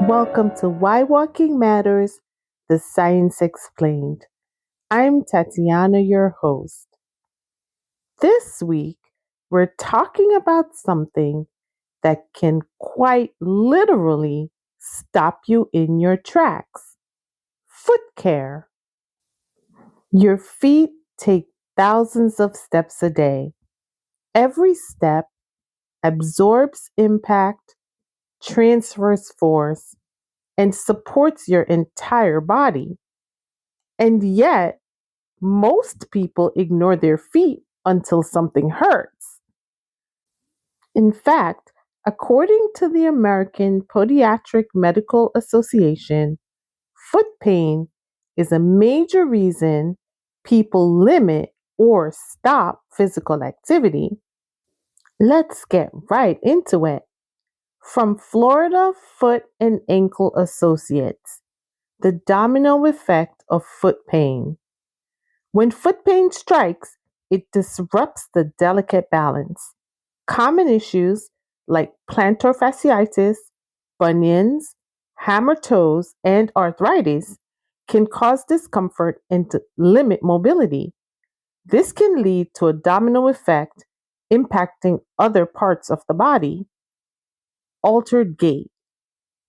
Welcome to Why Walking Matters, the Science Explained. I'm Tatiana, your host. This week, we're talking about something that can quite literally stop you in your tracks: foot care. Your feet take thousands of steps a day. Every step absorbs impact, transfers force, and supports your entire body. And yet, most people ignore their feet until something hurts. In fact, according to the American Podiatric Medical Association, foot pain is a major reason people limit or stop physical activity. Let's get right into it. From Florida Foot and Ankle Associates, the domino effect of foot pain. When foot pain strikes, it disrupts the delicate balance. Common issues like plantar fasciitis, bunions, hammer toes, and arthritis can cause discomfort and limit mobility. This can lead to a domino effect impacting other parts of the body. Altered gait.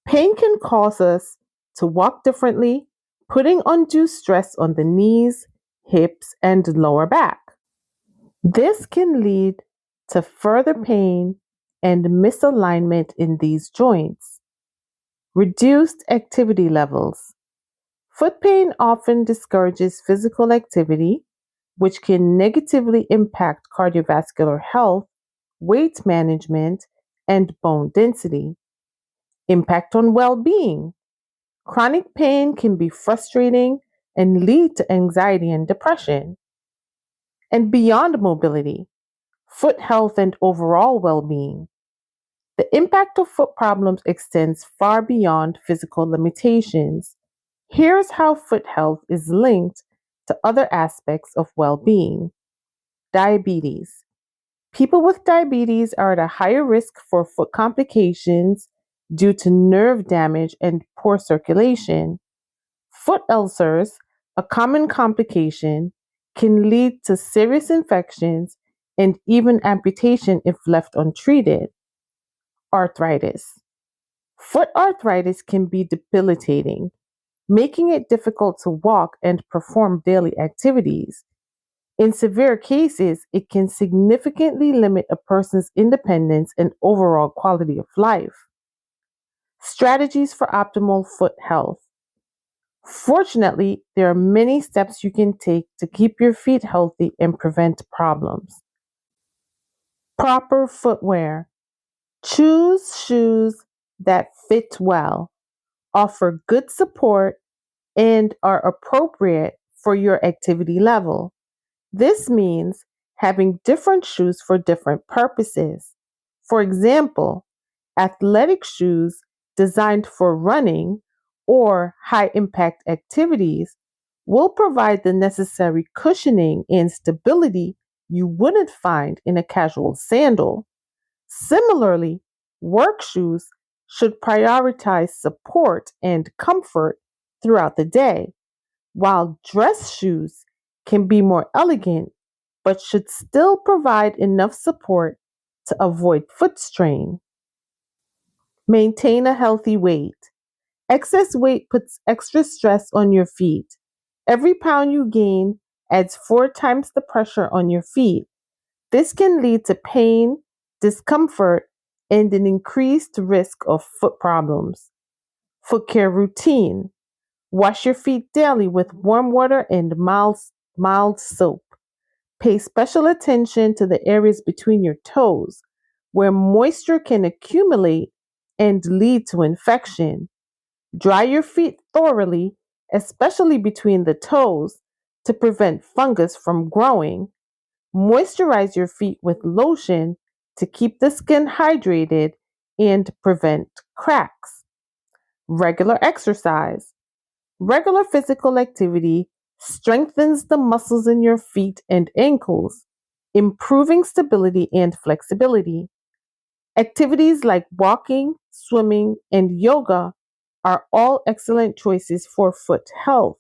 Pain can cause us to walk differently, putting undue stress on the knees, hips, and lower back. This can lead to further pain and misalignment in these joints. Reduced activity levels. Foot pain often discourages physical activity, which can negatively impact cardiovascular health, weight management, and bone density. Impact on well being. Chronic pain can be frustrating and lead to anxiety and depression. And beyond mobility, foot health and overall well being. The impact of foot problems extends far beyond physical limitations. Here's how foot health is linked to other aspects of well being. Diabetes. People with diabetes are at a higher risk for foot complications due to nerve damage and poor circulation. Foot ulcers, a common complication, can lead to serious infections and even amputation if left untreated. Arthritis. Foot arthritis can be debilitating, making it difficult to walk and perform daily activities. In severe cases, it can significantly limit a person's independence and overall quality of life. Strategies for optimal foot health. Fortunately, there are many steps you can take to keep your feet healthy and prevent problems. Proper footwear. Choose shoes that fit well, offer good support, and are appropriate for your activity level. This means having different shoes for different purposes. For example, athletic shoes designed for running or high impact activities will provide the necessary cushioning and stability you wouldn't find in a casual sandal. Similarly, work shoes should prioritize support and comfort throughout the day, while dress shoes can be more elegant but should still provide enough support to avoid foot strain. Maintain a healthy weight. Excess weight puts extra stress on your feet. Every pound you gain adds 4 times the pressure on your feet. This can lead to pain, discomfort, and an increased risk of foot problems. Foot care routine. Wash your feet daily with warm water and mild soap. Pay special attention to the areas between your toes where moisture can accumulate and lead to infection. Dry your feet thoroughly, especially between the toes, to prevent fungus from growing. Moisturize your feet with lotion to keep the skin hydrated and prevent cracks. Regular exercise. Regular physical activity strengthens the muscles in your feet and ankles, improving stability and flexibility. Activities like walking, swimming, and yoga are all excellent choices for foot health.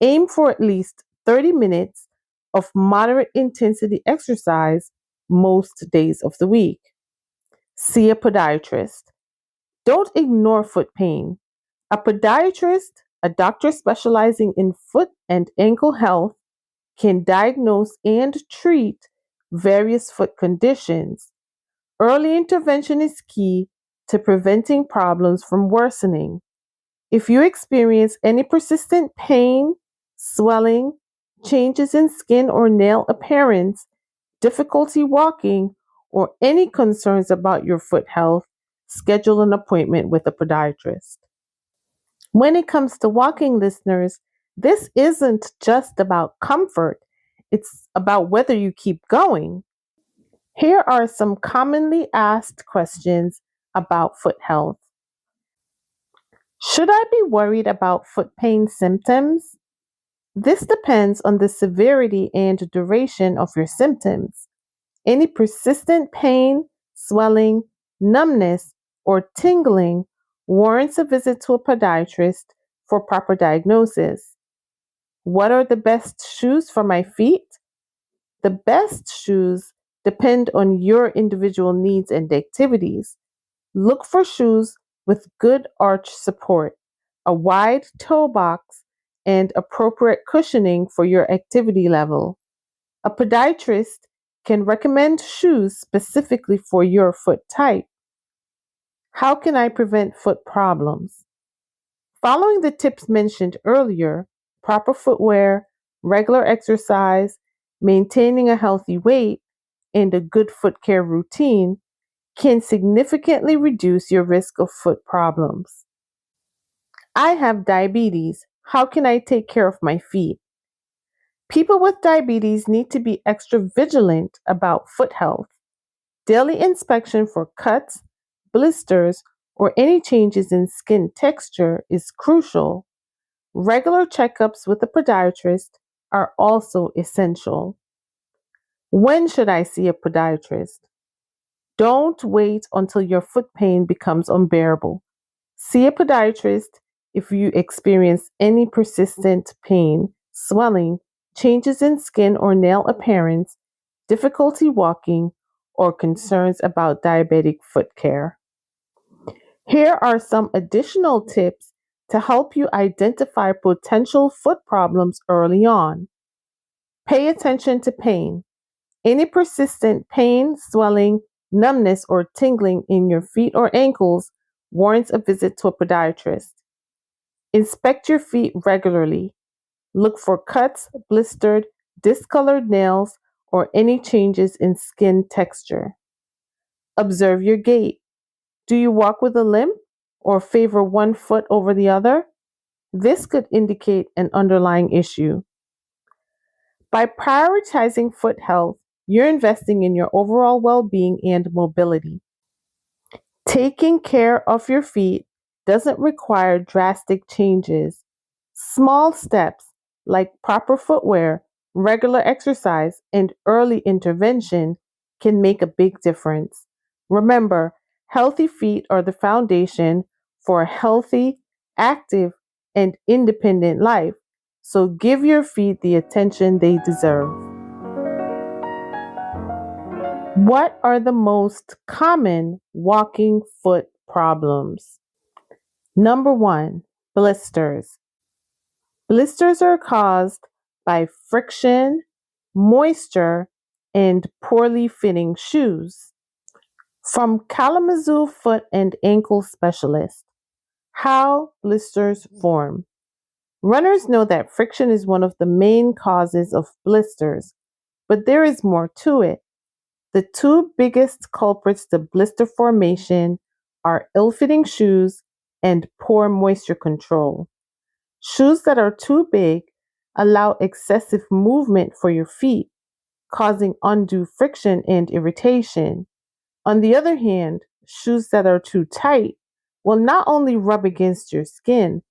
Aim for at least 30 minutes of moderate intensity exercise most days of the week. See a podiatrist. Don't ignore foot pain. A podiatrist, a doctor specializing in foot and ankle health, can diagnose and treat various foot conditions. Early intervention is key to preventing problems from worsening. If you experience any persistent pain, swelling, changes in skin or nail appearance, difficulty walking, or any concerns about your foot health, schedule an appointment with a podiatrist. When it comes to walking, listeners, this isn't just about comfort, it's about whether you keep going. Here are some commonly asked questions about foot health. Should I be worried about foot pain symptoms? This depends on the severity and duration of your symptoms. Any persistent pain, swelling, numbness, or tingling warrants a visit to a podiatrist for proper diagnosis. What are the best shoes for my feet? The best shoes depend on your individual needs and activities. Look for shoes with good arch support, a wide toe box, and appropriate cushioning for your activity level. A podiatrist can recommend shoes specifically for your foot type. How can I prevent foot problems? Following the tips mentioned earlier, proper footwear, regular exercise, maintaining a healthy weight, and a good foot care routine can significantly reduce your risk of foot problems. I have diabetes. How can I take care of my feet? People with diabetes need to be extra vigilant about foot health. Daily inspection for cuts, blisters, or any changes in skin texture is crucial. Regular checkups with a podiatrist are also essential. When should I see a podiatrist? Don't wait until your foot pain becomes unbearable. See a podiatrist if you experience any persistent pain, swelling, changes in skin or nail appearance, difficulty walking, or concerns about diabetic foot care. Here are some additional tips to help you identify potential foot problems early on. Pay attention to pain. Any persistent pain, swelling, numbness, or tingling in your feet or ankles warrants a visit to a podiatrist. Inspect your feet regularly. Look for cuts, blistered, discolored nails, or any changes in skin texture. Observe your gait. Do you walk with a limp or favor one foot over the other? This could indicate an underlying issue. By prioritizing foot health, you're investing in your overall well being and mobility. Taking care of your feet doesn't require drastic changes. Small steps like proper footwear, regular exercise, and early intervention can make a big difference. Remember, healthy feet are the foundation for a healthy, active, and independent life. So give your feet the attention they deserve. What are the most common walking foot problems? Number one, blisters. Blisters are caused by friction, moisture, and poorly fitting shoes. From Kalamazoo Foot and Ankle Specialist, how blisters form. Runners know that friction is one of the main causes of blisters, but there is more to it. The two biggest culprits to blister formation are ill-fitting shoes and poor moisture control. Shoes that are too big allow excessive movement for your feet, causing undue friction and irritation. On the other hand, shoes that are too tight will not only rub against your skin,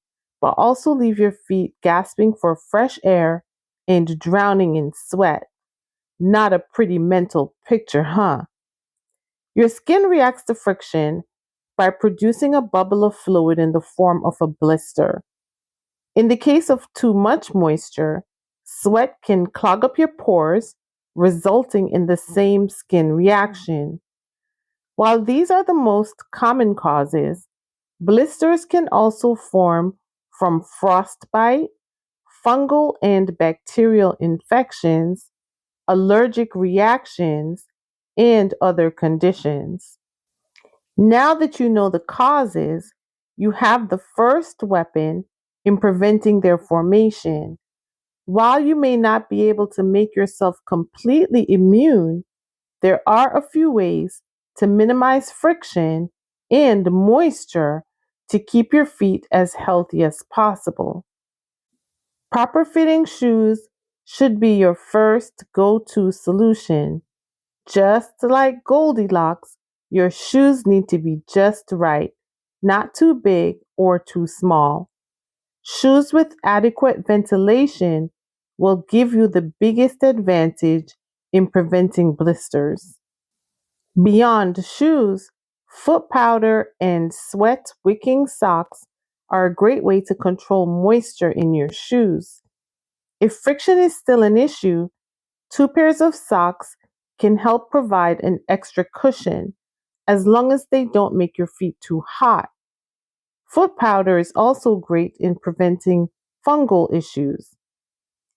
but also leave your feet gasping for fresh air and drowning in sweat. Not a pretty mental picture, huh? Your skin reacts to friction, by producing a bubble of fluid in the form of a blister. In the case of too much moisture, sweat can clog up your pores, resulting in the same skin reaction. While these are the most common causes, blisters can also form from frostbite, fungal and bacterial infections, allergic reactions, and other conditions. Now that you know the causes, you have the first weapon in preventing their formation. While you may not be able to make yourself completely immune, there are a few ways to minimize friction and moisture to keep your feet as healthy as possible. Proper fitting shoes should be your first go to solution. Just like Goldilocks, your shoes need to be just right, not too big or too small. Shoes with adequate ventilation will give you the biggest advantage in preventing blisters. Beyond shoes, foot powder and sweat wicking socks are a great way to control moisture in your shoes. If friction is still an issue, two pairs of socks can help provide an extra cushion as long as they don't make your feet too hot. Foot powder is also great in preventing fungal issues.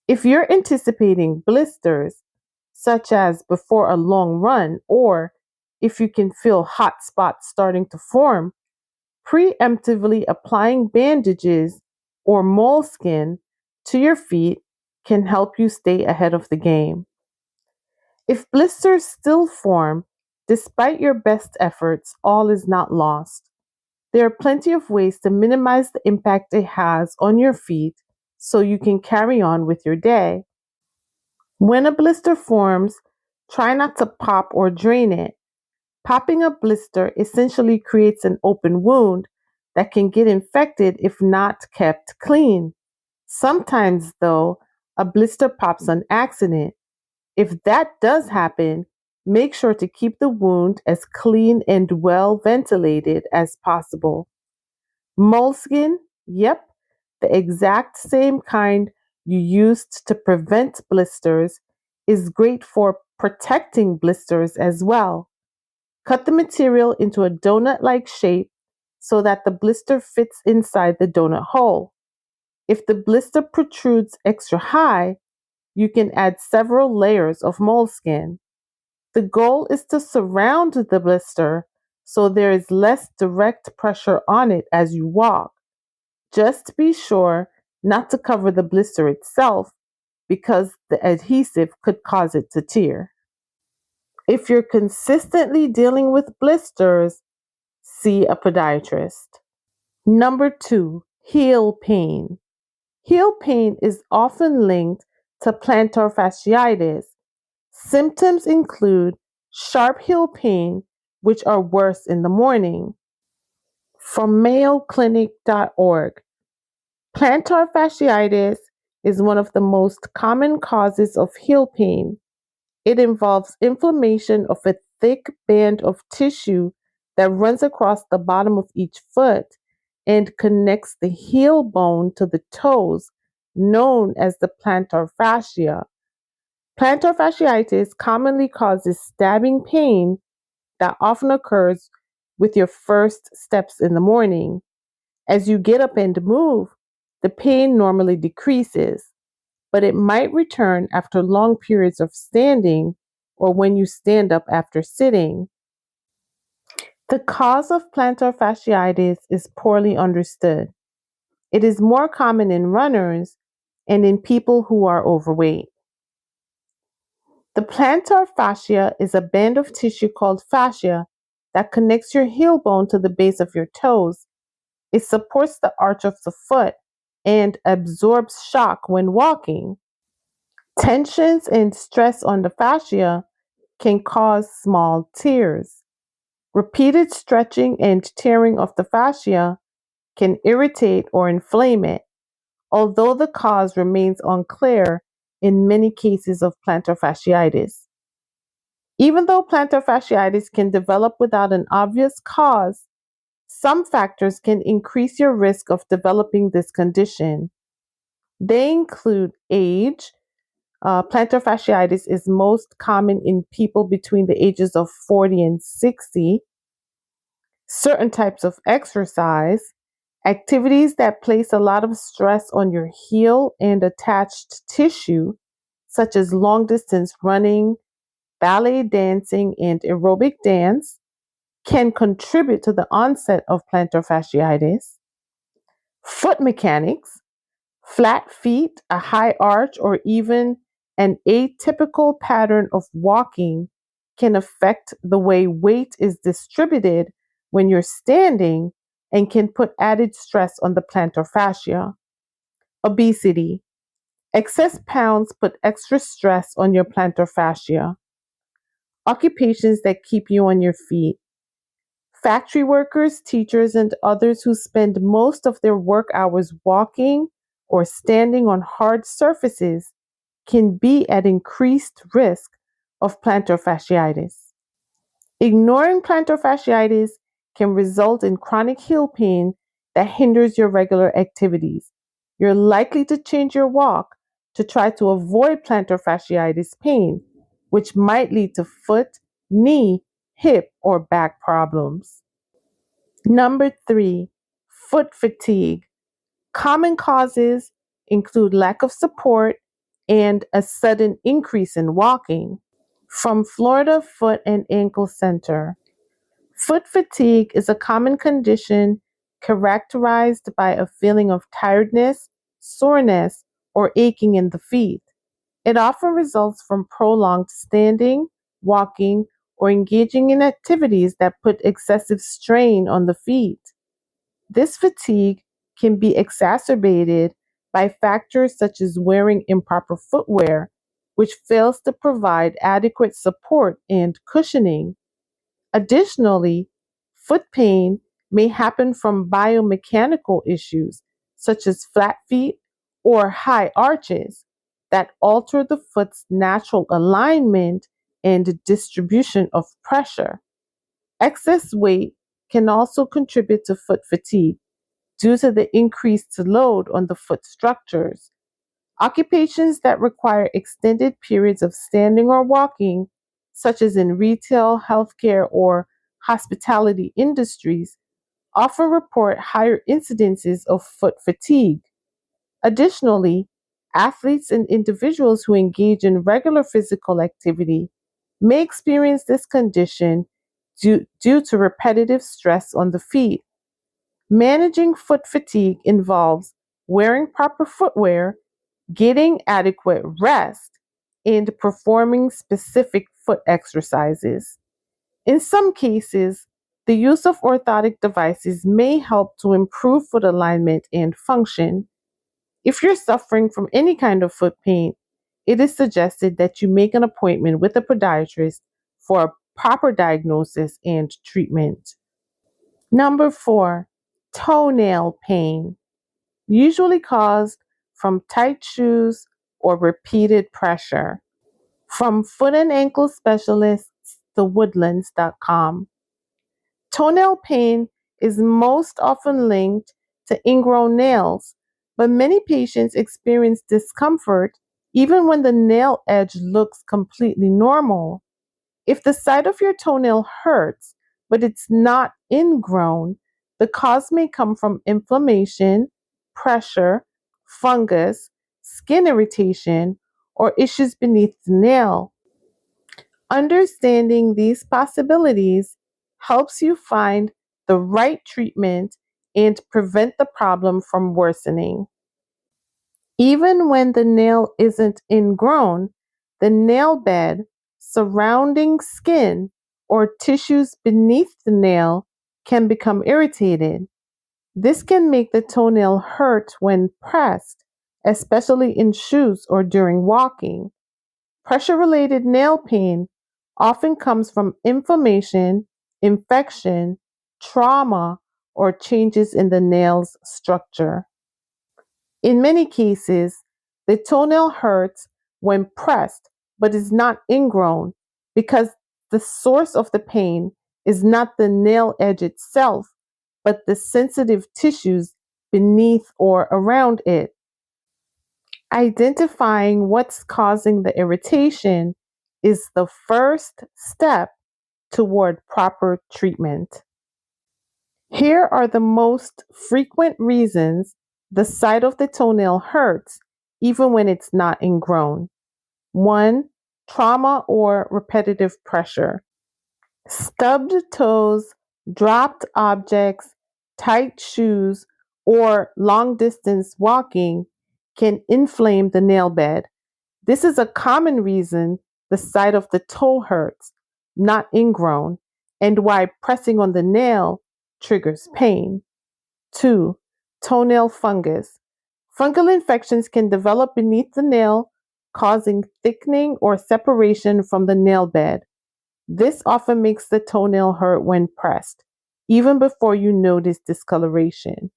If you're anticipating blisters, such as before a long run, or if you can feel hot spots starting to form, preemptively applying bandages or moleskin to your feet can help you stay ahead of the game. If blisters still form, despite your best efforts, all is not lost. There are plenty of ways to minimize the impact it has on your feet so you can carry on with your day. When a blister forms, try not to pop or drain it. Popping a blister essentially creates an open wound that can get infected if not kept clean. Sometimes, though, a blister pops on accident. If that does happen, make sure to keep the wound as clean and well ventilated as possible. Moleskin, yep, the exact same kind you used to prevent blisters, is great for protecting blisters as well. Cut the material into a donut-like shape so that the blister fits inside the donut hole. If the blister protrudes extra high, you can add several layers of moleskin. The goal is to surround the blister so there is less direct pressure on it as you walk. Just be sure not to cover the blister itself because the adhesive could cause it to tear. If you're consistently dealing with blisters, see a podiatrist. Number 2, heel pain. Heel pain is often linked to plantar fasciitis. Symptoms include sharp heel pain, which are worse in the morning. From mayoclinic.org, plantar fasciitis is one of the most common causes of heel pain. It involves inflammation of a thick band of tissue that runs across the bottom of each foot and connects the heel bone to the toes, known as the plantar fascia. Plantar fasciitis commonly causes stabbing pain that often occurs with your first steps in the morning. As you get up and move, the pain normally decreases, but it might return after long periods of standing or when you stand up after sitting. The cause of plantar fasciitis is poorly understood. It is more common in runners and in people who are overweight. The plantar fascia is a band of tissue called fascia that connects your heel bone to the base of your toes. It supports the arch of the foot and absorbs shock when walking. Tensions and stress on the fascia can cause small tears. Repeated stretching and tearing of the fascia can irritate or inflame it, although the cause remains unclear in many cases of plantar fasciitis. Even though plantar fasciitis can develop without an obvious cause, Some factors can increase your risk of developing this condition. They include age. Plantar fasciitis is most common in people between the ages of 40 and 60. Certain types of exercise, activities that place a lot of stress on your heel and attached tissue, such as long distance running, ballet dancing, and aerobic dance, can contribute to the onset of plantar fasciitis. Foot mechanics, flat feet, a high arch, or even an atypical pattern of walking can affect the way weight is distributed when you're standing and can put added stress on the plantar fascia. Obesity. Excess pounds put extra stress on your plantar fascia. Occupations that keep you on your feet. Factory workers, teachers, and others who spend most of their work hours walking or standing on hard surfaces can be at increased risk of plantar fasciitis. Ignoring plantar fasciitis can result in chronic heel pain that hinders your regular activities. You're likely to change your walk to try to avoid plantar fasciitis pain, which might lead to foot, knee, hip, or back problems. Number 3, foot fatigue. Common causes include lack of support and a sudden increase in walking. From Florida Foot and Ankle Center, foot fatigue is a common condition characterized by a feeling of tiredness, soreness, or aching in the feet. It often results from prolonged standing, walking, or engaging in activities that put excessive strain on the feet. This fatigue can be exacerbated by factors such as wearing improper footwear, which fails to provide adequate support and cushioning. Additionally, foot pain may happen from biomechanical issues, such as flat feet or high arches, that alter the foot's natural alignment and distribution of pressure. Excess weight can also contribute to foot fatigue due to the increased load on the foot structures. Occupations that require extended periods of standing or walking, such as in retail, healthcare, or hospitality industries, often report higher incidences of foot fatigue. Additionally, athletes and individuals who engage in regular physical activity may experience this condition due to repetitive stress on the feet. Managing foot fatigue involves wearing proper footwear, getting adequate rest, and performing specific foot exercises. In some cases, the use of orthotic devices may help to improve foot alignment and function. If you're suffering from any kind of foot pain, it is suggested that you make an appointment with a podiatrist for a proper diagnosis and treatment. Number 4, toenail pain, usually caused from tight shoes or repeated pressure. From foot and ankle specialists, thewoodlands.com. Toenail pain is most often linked to ingrown nails, but many patients experience discomfort even when the nail edge looks completely normal. If the side of your toenail hurts, but it's not ingrown, the cause may come from inflammation, pressure, fungus, skin irritation, or issues beneath the nail. Understanding these possibilities helps you find the right treatment and prevent the problem from worsening. Even when the nail isn't ingrown, the nail bed, surrounding skin, or tissues beneath the nail can become irritated. This can make the toenail hurt when pressed, especially in shoes or during walking. Pressure-related nail pain often comes from inflammation, infection, trauma, or changes in the nail's structure. In many cases, the toenail hurts when pressed but is not ingrown because the source of the pain is not the nail edge itself, but the sensitive tissues beneath or around it. Identifying what's causing the irritation is the first step toward proper treatment. Here are the most frequent reasons the side of the toenail hurts even when it's not ingrown. 1. Trauma or repetitive pressure. Stubbed toes, dropped objects, tight shoes, or long distance walking can inflame the nail bed. This is a common reason the side of the toe hurts, not ingrown, and why pressing on the nail triggers pain. 2. Toenail fungus. Fungal infections can develop beneath the nail, causing thickening or separation from the nail bed. This often makes the toenail hurt when pressed, even before you notice discoloration.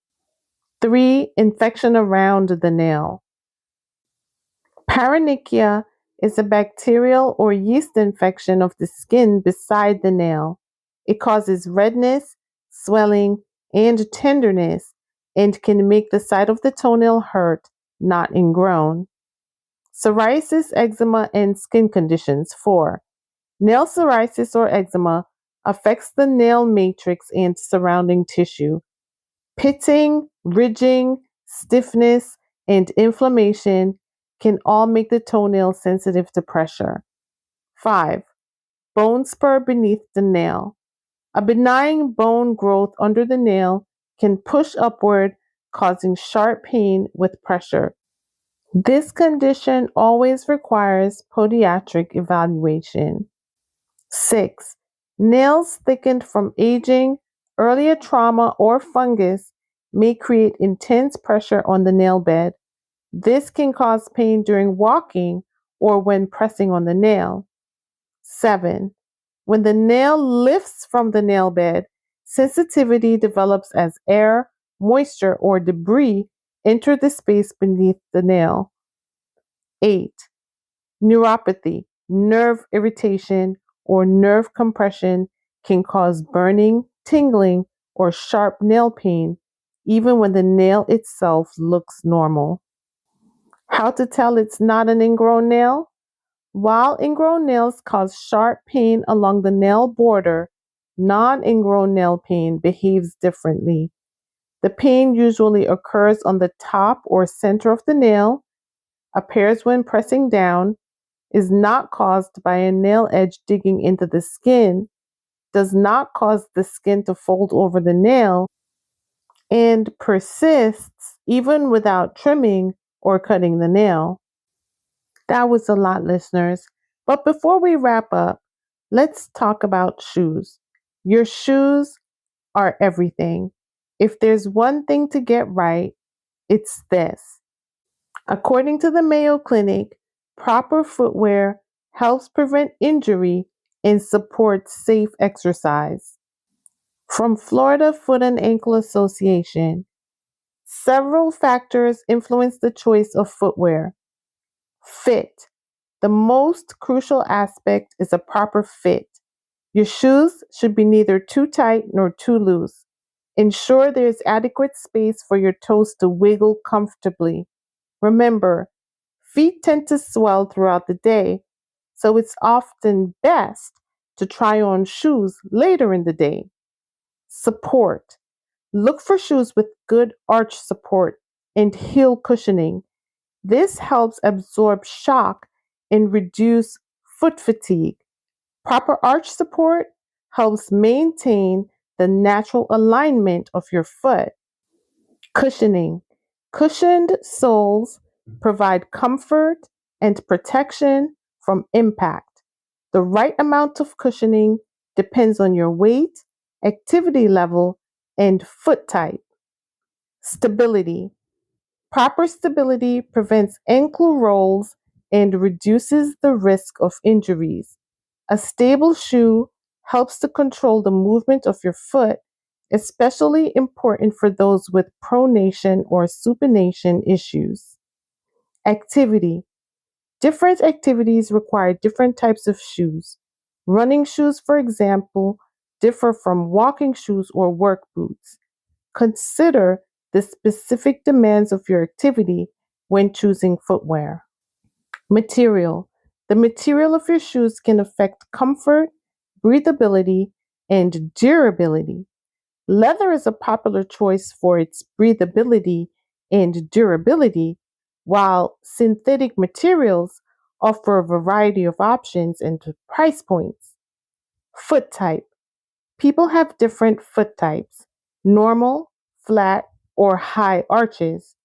3. Infection around the nail. Paronychia is a bacterial or yeast infection of the skin beside the nail. It causes redness, swelling, and tenderness, and can make the side of the toenail hurt, not ingrown. Psoriasis, eczema, and skin conditions. 4. Nail psoriasis or eczema affects the nail matrix and surrounding tissue. Pitting, ridging, stiffness, and inflammation can all make the toenail sensitive to pressure. 5. Bone spur beneath the nail. A benign bone growth under the nail can push upward, causing sharp pain with pressure. This condition always requires podiatric evaluation. 6. Nails thickened from aging, earlier trauma, or fungus may create intense pressure on the nail bed. This can cause pain during walking or when pressing on the nail. 7. When the nail lifts from the nail bed, sensitivity develops as air, moisture, or debris enter the space beneath the nail. 8. Neuropathy, nerve irritation, or nerve compression can cause burning, tingling, or sharp nail pain, even when the nail itself looks normal. How to tell it's not an ingrown nail? While ingrown nails cause sharp pain along the nail border, non-ingrown nail pain behaves differently. The pain usually occurs on the top or center of the nail, appears when pressing down, is not caused by a nail edge digging into the skin, does not cause the skin to fold over the nail, and persists even without trimming or cutting the nail. That was a lot, listeners. But before we wrap up, let's talk about shoes. Your shoes are everything. If there's one thing to get right, it's this. According to the Mayo Clinic, proper footwear helps prevent injury and supports safe exercise. From Florida Foot and Ankle Association, several factors influence the choice of footwear. Fit. The most crucial aspect is a proper fit. Your shoes should be neither too tight nor too loose. Ensure there is adequate space for your toes to wiggle comfortably. Remember, feet tend to swell throughout the day, so it's often best to try on shoes later in the day. Support. Look for shoes with good arch support and heel cushioning. This helps absorb shock and reduce foot fatigue. Proper arch support helps maintain the natural alignment of your foot. Cushioning. Cushioned soles provide comfort and protection from impact. The right amount of cushioning depends on your weight, activity level, and foot type. Stability. Proper stability prevents ankle rolls and reduces the risk of injuries. A stable shoe helps to control the movement of your foot, especially important for those with pronation or supination issues. Activity. Different activities require different types of shoes. Running shoes, for example, differ from walking shoes or work boots. Consider the specific demands of your activity when choosing footwear. Material. The material of your shoes can affect comfort, breathability, and durability. Leather is a popular choice for its breathability and durability, while synthetic materials offer a variety of options and price points. Foot type. People have different foot types: normal, flat, or high arches.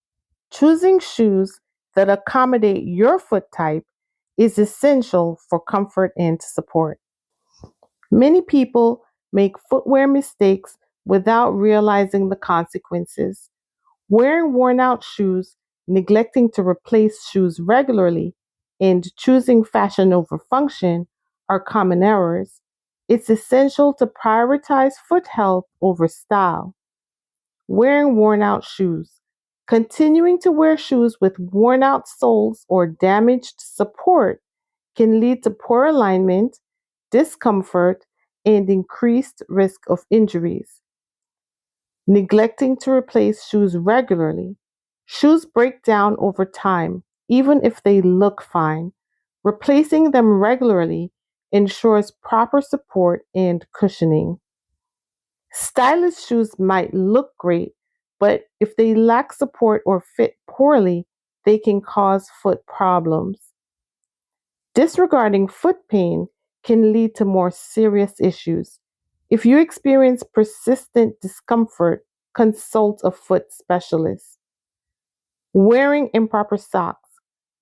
Choosing shoes that accommodate your foot type is essential for comfort and support. Many people make footwear mistakes without realizing the consequences. Wearing worn out shoes, neglecting to replace shoes regularly, and choosing fashion over function are common errors. It's essential to prioritize foot health over style. Wearing worn out shoes. Continuing to wear shoes with worn out soles or damaged support can lead to poor alignment, discomfort, and increased risk of injuries. Neglecting to replace shoes regularly. Shoes break down over time, even if they look fine. Replacing them regularly ensures proper support and cushioning. Stylish shoes might look great, but if they lack support or fit poorly, they can cause foot problems. Disregarding foot pain can lead to more serious issues. If you experience persistent discomfort, consult a foot specialist. Wearing improper socks.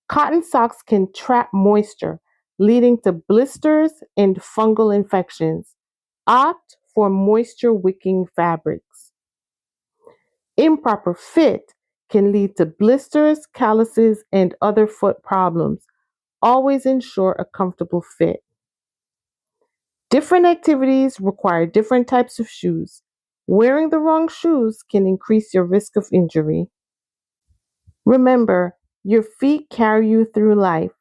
Cotton socks can trap moisture, leading to blisters and fungal infections. Opt for moisture wicking fabrics. Improper fit can lead to blisters, calluses, and other foot problems. Always ensure a comfortable fit. Different activities require different types of shoes. Wearing the wrong shoes can increase your risk of injury. Remember, your feet carry you through life.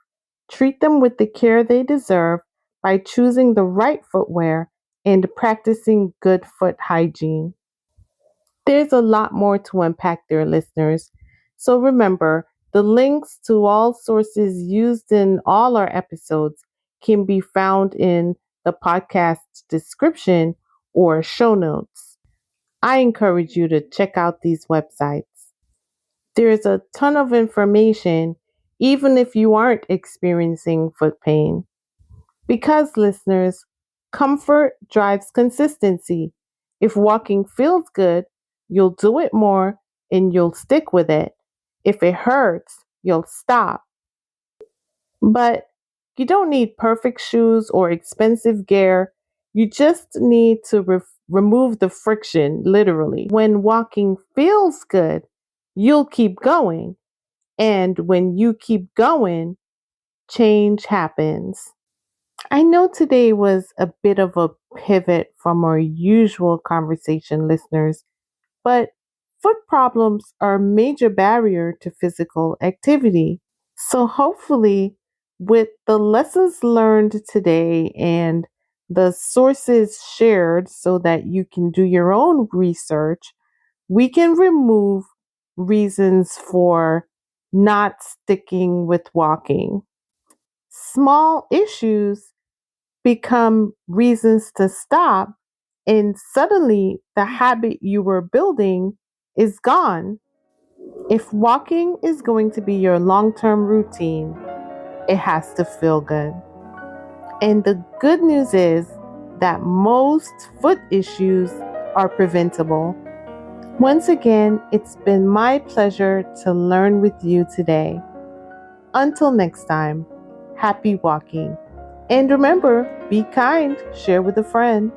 Treat them with the care they deserve by choosing the right footwear and practicing good foot hygiene. There's a lot more to unpack there, listeners. So remember, the links to all sources used in all our episodes can be found in the podcast description or show notes. I encourage you to check out these websites. There's a ton of information, even if you aren't experiencing foot pain. Because, listeners, comfort drives consistency. If walking feels good, you'll do it more and you'll stick with it. If it hurts, you'll stop. But you don't need perfect shoes or expensive gear. You just need to remove the friction, literally. When walking feels good, you'll keep going. And when you keep going, change happens. I know today was a bit of a pivot from our usual conversation, listeners, but foot problems are a major barrier to physical activity. So, hopefully, with the lessons learned today and the sources shared so that you can do your own research, we can remove reasons for not sticking with walking. Small issues become reasons to stop, and suddenly the habit you were building is gone. If walking is going to be your long term routine, it has to feel good. And the good news is that most foot issues are preventable. Once again, it's been my pleasure to learn with you today. Until next time, happy walking. And remember, be kind, share with a friend.